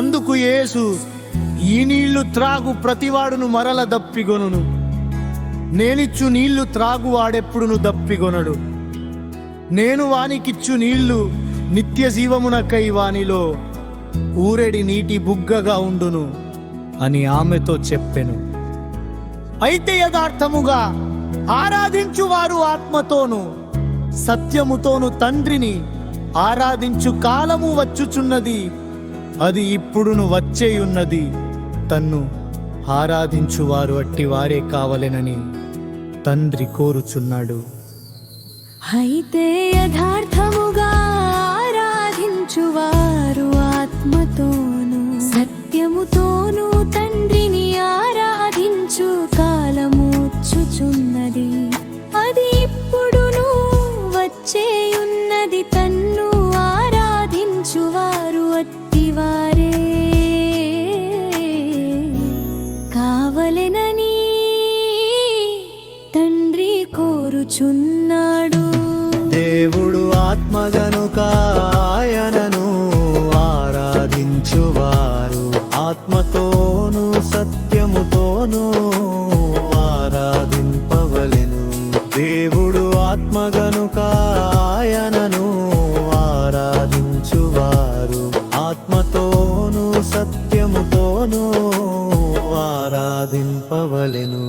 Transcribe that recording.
అందుకు యేసు, ఈ నీళ్లు త్రాగు ప్రతివాడును మరల దప్పిగొనును, నేనిచ్చు నీళ్లు త్రాగు వాడెప్పుడును దప్పిగొనడు. నేను వానికిచ్చు నీళ్లు నిత్య జీవమునకై వానిలో ఊరెడి నీటి బుగ్గగా ఉండును అని ఆమెతో చెప్పెను. అయితే యథార్థముగా ఆరాధించువారు ఆత్మతోను సత్యముతోను తండ్రిని ఆరాధించు కాలము వచ్చుచున్నది, అది ఇప్పుడును వచ్చేయున్నది. తన్ను ఆరాధించువారు అట్టి వారే కావలెనని తండ్రి కోరుచున్నాడు. అయితే యథార్థముగా ఆరాధించువారు ఆత్మతోను సత్యముతోను తండ్రిని ఆరాధించు కాలము వచ్చుచున్నది, అది ఇప్పుడును వచ్చేయున్నది. తన్ను ఆరాధించువారు అట్టివారే కావలెనని తండ్రి కోరుచున్నాడు. దేవుడు ఆత్మ గనుక ఆయనను ఆరాధించువారు ఆత్మతోను సత్యముతోను ఆరాధింపవలెను. దేవుడు ఆత్మ గనుక ఆయనను ఆరాధించువారు ఆత్మతోను సత్యముతోను ఆరాధింపవలెను.